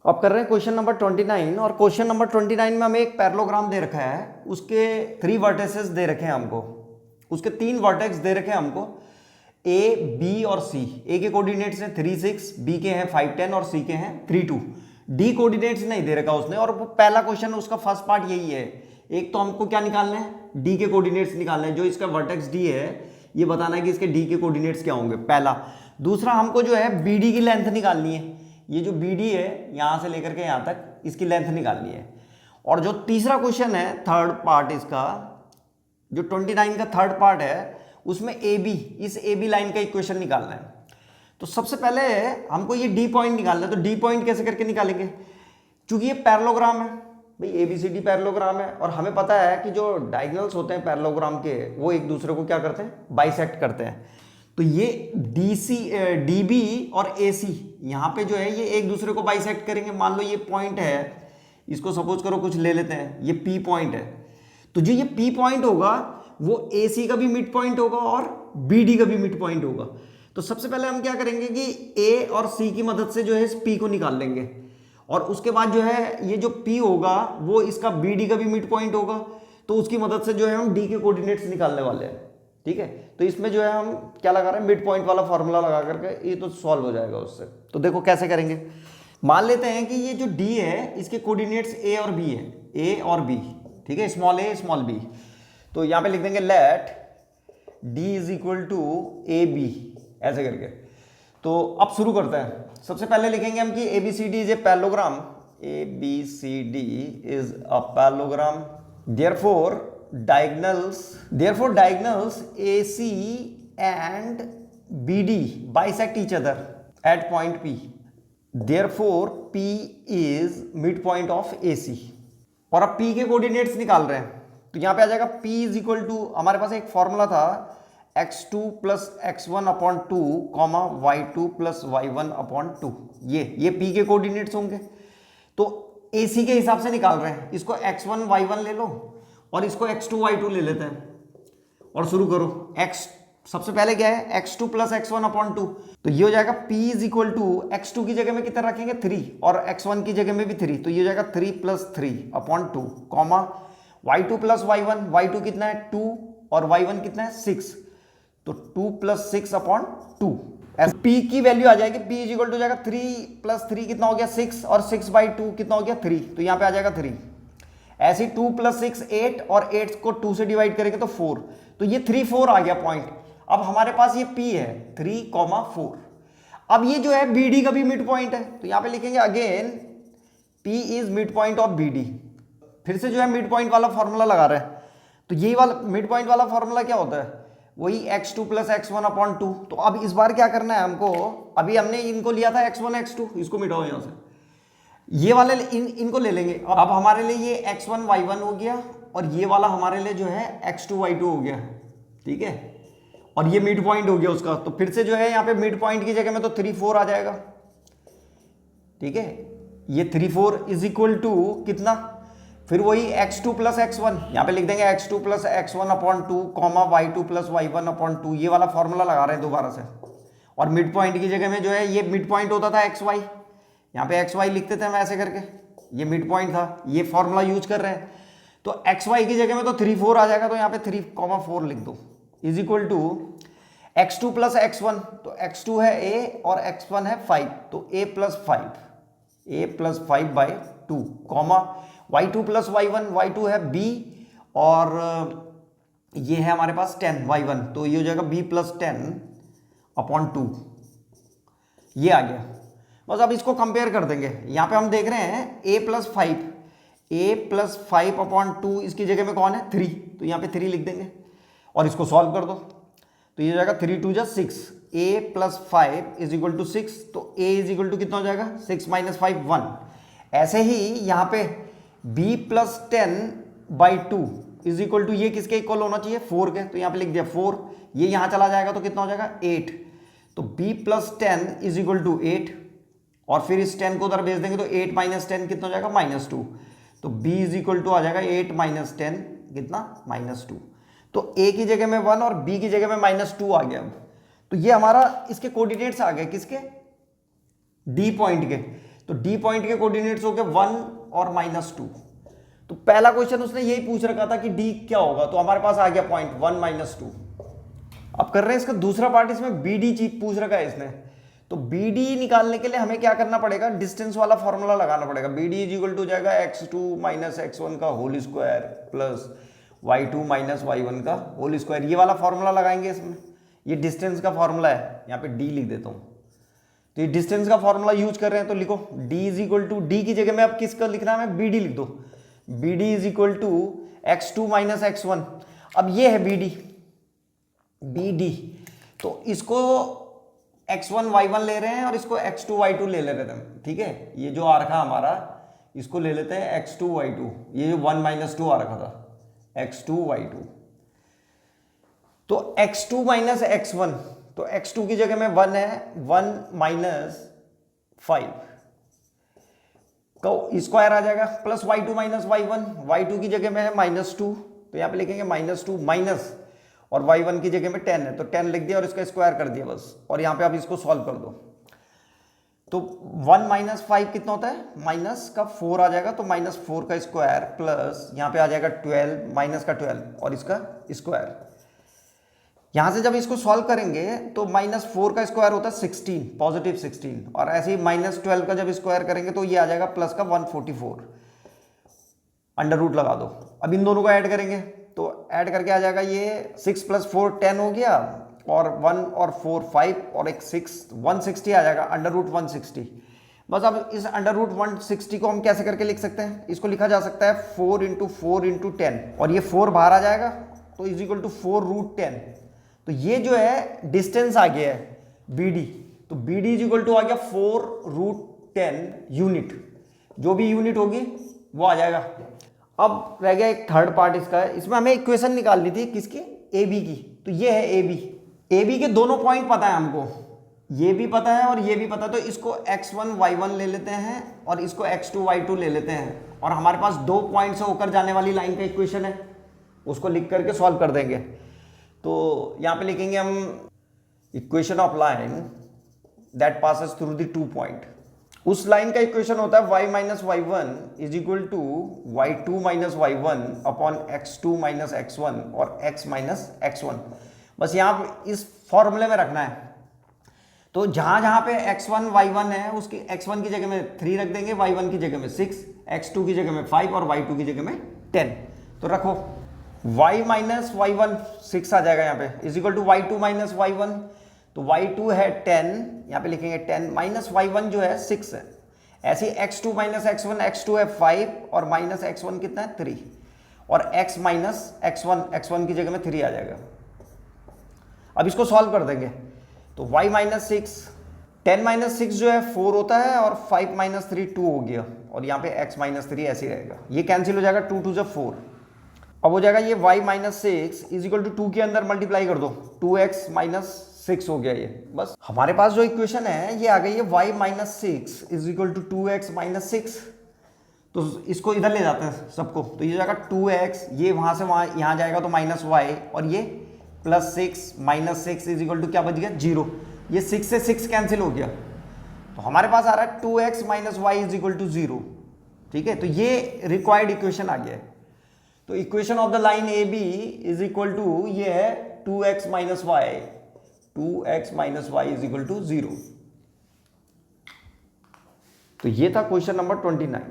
अब कर रहे हैं क्वेश्चन नंबर 29 और क्वेश्चन नंबर 29 में हमें एक पैरेललोग्राम दे रखा है, उसके 3 वर्टेसेस दे रखे हैं हमको, उसके 3 वर्टेक्स दे रखे हैं हमको ए, बी और सी। ए के कोऑर्डिनेट्स हैं 3 6, बी के हैं 5 10 और सी के हैं 3 2। डी कोऑर्डिनेट्स नहीं दे रखा उसने, और पहला क्वेश्चन उसका फर्स्ट पार्ट यही है। एक तो हमको क्या निकालना है, डी के कोऑर्डिनेट्स निकालना है, जो इसका वर्टेक्स डी है ये बताना है कि इसके डी के कोऑर्डिनेट्स क्या होंगे, पहला। दूसरा हमको जो है बी डी की लेंथ निकालनी है, ये जो बी डी है यहाँ से लेकर के यहाँ तक इसकी लेंथ निकालनी है। और जो तीसरा क्वेश्चन है थर्ड पार्ट इसका, जो 29 का थर्ड पार्ट है, उसमें ए बी, इस ए बी लाइन का इक्वेशन निकालना है। तो सबसे पहले हमको ये डी पॉइंट निकालना है। तो डी पॉइंट कैसे करके निकालेंगे, क्योंकि ये पैरेललोग्राम है भाई, A B C D parallelogram है, और हमें पता है कि जो डायगोनल्स होते हैं पैरेललोग्राम के वो एक दूसरे को क्या करते हैं, बाइसेक्ट करते हैं। तो ये डी बी और ए सी यहाँ पे जो है ये एक दूसरे को बाइसेक्ट करेंगे। मान लो ये पॉइंट है, इसको सपोज करो कुछ ले लेते हैं, ये पी पॉइंट है। तो जो ये पी पॉइंट होगा वो ए सी का भी मिड पॉइंट होगा और बी डी का भी मिड पॉइंट होगा। तो सबसे पहले हम क्या करेंगे कि ए और सी की मदद से जो है इस पी को निकाल लेंगे, और उसके बाद जो है ये जो पी होगा वो इसका बी डी का भी मिड पॉइंट होगा, तो उसकी मदद से जो है हम डी के कोऑर्डिनेट्स निकालने वाले हैं। ठीक है, तो इसमें जो है हम क्या लगा रहे हैं, मिड पॉइंट वाला फॉर्मूला लगा करके, ये तो सॉल्व हो जाएगा उससे। तो देखो कैसे करेंगे, मान लेते हैं कि ये जो डी है इसके कोऑर्डिनेट्स ए और बी है, ए और बी, ठीक है, स्मॉल ए स्मॉल बी। तो यहाँ पे लिख देंगे let D is equal to A B, ऐसे करके। तो अब शुरू करते हैं। सबसे पहले लिखेंगे हम कि A B C D is a parallelogram, A B C D is a parallelogram, therefore diagonals AC and BD bisect each other at point P. Therefore P is midpoint of AC. और अब P के coordinates निकाल रहे हैं, तो यहाँ पे आ जाएगा P इज इक्वल टू, हमारे पास एक फॉर्मूला था x2 plus x1 upon 2 comma y2 plus y1 upon 2, ये P के कोऑर्डिनेट्स होंगे। तो AC के हिसाब से निकाल रहे हैं, इसको x1 y1 ले लो और इसको x2 y2 ले लेते हैं और शुरू करो। x सबसे पहले क्या है, x2 प्लस x1 अपॉन 2, तो ये हो जाएगा p is equal to x2 की जगह में कितना रखेंगे 3 और x1 की जगह में भी 3, तो ये हो जाएगा 3 plus 3 upon 2 comma y2 plus y1, y2 कितना है 2 और y1 कितना है 6, तो 2 प्लस 6 अपॉन 2। p की वैल्यू आ जाएगी, p इज इक्वल टू जाएगा 3 प्लस 3 कितना हो गया 6 और 6 बाई 2 कितना हो गया 3, तो यहाँ पे आ जाएगा 3। ऐसे 2 प्लस 6 8 और 8 को 2 से डिवाइड करेंगे तो 4, तो ये 3 4 आ गया पॉइंट। अब हमारे पास ये P है 3,4। अब ये जो है BD का भी मिड पॉइंट है, तो यहाँ पे लिखेंगे again P is mid point of BD। फिर से जो है मिड पॉइंट वाला फॉर्मूला लगा रहे हैं, तो यही वाला मिड पॉइंट वाला फॉर्मूला क्या होता है, वही x2 प्लस x1 अपॉन 2। तो अब इस बार क्या करना है हमको, अभी हमने इनको लिया था x1 x2, इसको मिटाओ यहाँ से, ये वाले इनको ले लेंगे। अब हमारे लिए ये x1 y1 हो गया और ये वाला हमारे लिए जो है x2 y2 हो गया, ठीक है, और ये मिड पॉइंट हो गया उसका। तो फिर से जो है यहाँ पे मिड पॉइंट की जगह में तो 3 4 आ जाएगा, ठीक है, ये 3 4 इज इक्वल टू कितना, फिर वही x2 प्लस x1, यहाँ पे लिख देंगे x2 plus x1 upon 2 comma y2 plus y1 upon 2, ये वाला फॉर्मूला लगा रहे हैं दोबारा से। और मिड पॉइंट की जगह में जो है ये मिड पॉइंट होता था xy, यहाँ पे xy लिखते थे हम ऐसे करके, ये मिड पॉइंट था, ये फॉर्मूला यूज कर रहे हैं। तो xy की जगह में तो 3 4 आ जाएगा, तो यहाँ पे 3,4 लिख दो is equal to x2 plus x1, तो x2 है a और x1 है 5, तो a plus 5 by 2 comma y2 plus y1, y2 है b और ये है हमारे पास 10 y1, तो ये हो जाएगा b प्लस 10 अपॉन 2, ये आ गया। बस अब इसको कंपेयर कर देंगे, यहाँ पे हम देख रहे हैं a प्लस 5 अपॉन 2, इसकी जगह में कौन है 3, तो यहाँ पे 3 लिख देंगे और इसको सॉल्व कर दो, तो ये हो जाएगा 3 2 6, a plus 5 is equal to 6, तो a इज इक्वल टू कितना हो जाएगा 6 माइनस 5 1। ऐसे ही यहाँ पे b plus 10 by 2 is equal to, ये किसके इक्वल होना चाहिए 4 के, तो यहाँ पे लिख दिया 4, ये यहाँ चला जाएगा तो कितना हो जाएगा 8, तो b plus 10 is equal to 8, और फिर इस 10 को उधर भेज देंगे तो 8 माइनस 10 कितना हो जाएगा -2, तो b इज इक्वल टू आ जाएगा 8 माइनस 10 कितना -2, तो a की जगह में 1 और b की जगह में -2 आ गया। अब तो ये हमारा इसके कोऑर्डिनेट्स आ गए किसके, d पॉइंट के। तो डी पॉइंट के कोऑर्डिनेट्स हो गए 1 और -2। तो पहला क्वेश्चन उसने यही पूछ रखा था कि डी क्या होगा, तो हमारे पास आ गया पॉइंट 1 -2। अब कर रहे हैं इसका दूसरा पार्ट, इसमें बी डी चीप पूछ रखा है इसने। तो बी डी निकालने के लिए हमें क्या करना पड़ेगा, डिस्टेंस वाला फॉर्मूला लगाना पड़ेगा। B D is equal to जाएगा x2 - x1 का whole square plus y2 - y1 का होल स्क्वायर। ये वाला फॉर्मूला लगाएंगे इसमें। ये डिस्टेंस का फॉर्मूला है, यहाँ पे डी लिख देता हूँ। तो ये डिस्टेंस का फॉर्मूला यूज कर रहे हैं, तो लिखो d is equal to, D की जगह में अब किसका लिखना है, मैं बी डी लिख दो। B D is equal to x2 - x1। अब ये है बी डी, बी डी, तो इसको x1 y1 ले रहे हैं और इसको x2 y2 ले रहे हैं, ठीक है। ये जो आ रखा हमारा, इसको ले लेते हैं x2 y2, ये जो 1 - 2 आ रखा था x2 y2। तो x2 - x1, तो x2 की जगह में 1 है, 1 - 5 का स्क्वायर आ जाएगा, प्लस y2 - y1, y2 की जगह में है -2, तो यहाँ पे लिखेंगे -2 माइनस, और y1 की जगह में 10 है, तो 10 लिख दिया और इसका स्क्वायर कर दिया बस। और यहाँ पे आप इसको सॉल्व कर दो, तो 1 - 5 कितना होता है, माइनस का 4 आ जाएगा, तो -4 का स्क्वायर प्लस यहाँ पे आ जाएगा 12, माइनस का 12 और इसका स्क्वायर। यहाँ से जब इसको सॉल्व करेंगे तो -4 का स्क्वायर होता है 16, पॉजिटिव 16, और ऐसे ही -12 का जब स्क्वायर करेंगे तो ये आ जाएगा प्लस का 144, अंडर रूट लगा दो। अब इन दोनों को ऐड करेंगे तो ऐड करके आ जाएगा ये 6 + 4 10 हो गया, और 1 और 4 5 और एक 6 160 आ जाएगा, अंडर रूट 160। बस अब इस अंडर रूट 160 को हम कैसे करके लिख सकते हैं, इसको लिखा जा सकता है 4 × 4 × 10, और ये 4 बाहर आ जाएगा, तो इज इक्वल टू 4√10। तो ये जो है डिस्टेंस आ गया है बी डी, तो B D is equal to आ गया 4√10 यूनिट, जो भी यूनिट होगी वो आ जाएगा। अब रह गया एक थर्ड पार्ट इसका, इसमें हमें इक्वेशन निकालनी थी किसकी, ए बी की। तो ये है ए बी, ए बी के दोनों पॉइंट पता है हमको, ये भी पता है और ये भी पता है, तो इसको x1 y1 ले लेते हैं और इसको x2 y2 ले लेते हैं, और हमारे पास 2 पॉइंट से होकर जाने वाली लाइन का इक्वेशन है, उसको लिख करके सॉल्व कर देंगे। तो यहाँ पे लिखेंगे हम equation of line that passes through the 2 point. उस लाइन का इक्वेशन होता है y - y1 is equal to y2 - y1 upon x2 - x1 और x - x1। बस यहाँ इस फॉर्मूले में रखना है। तो जहां जहां पे x1 y1 है उसकी x1 की जगह में 3 रख देंगे, y1 की जगह में 6, x2 की जगह में 5 और y2 की जगह में 10। तो रखो y - y1 6 आ जाएगा यहाँ पे, is equal to y2 - y1, तो y2 है 10, यहाँ पे लिखेंगे 10, माइनस y1 जो है 6 है। ऐसे x2 - x1, x2 है 5 और माइनस x1 कितना है 3, और x - x1 की जगह में 3 आ जाएगा। अब इसको सॉल्व कर देंगे, तो y - 6, 10 - 6 जो है 4 होता है, और 5 - 3 2 हो गया, और यहाँ पे x - 3 ऐसे ही रहेगा, ये कैंसिल हो जाएगा, 2 × 2 = 4। अब हो जाएगा ये y - 6 इज इक्वल टू 2 के अंदर मल्टीप्लाई कर दो, 2x - 6 हो गया ये। बस हमारे पास जो इक्वेशन है ये आ गई है y - 6 is equal to 2x - 6। तो इसको इधर ले जाते हैं सबको, तो ये जाएगा 2x, ये वहां से वहां यहाँ जाएगा तो -y, और ये +6 - 6 इज इक्वल टू क्या बच गया 0। ये 6 से 6 कैंसिल हो गया, तो हमारे पास आ रहा है 2x - y is equal to 0। ठीक है, तो ये रिक्वायर्ड इक्वेशन आ गया है। तो equation of the line A B is equal to ये है 2x - y, 2x - y is equal to 0। तो ये था क्वेश्चन नंबर 29।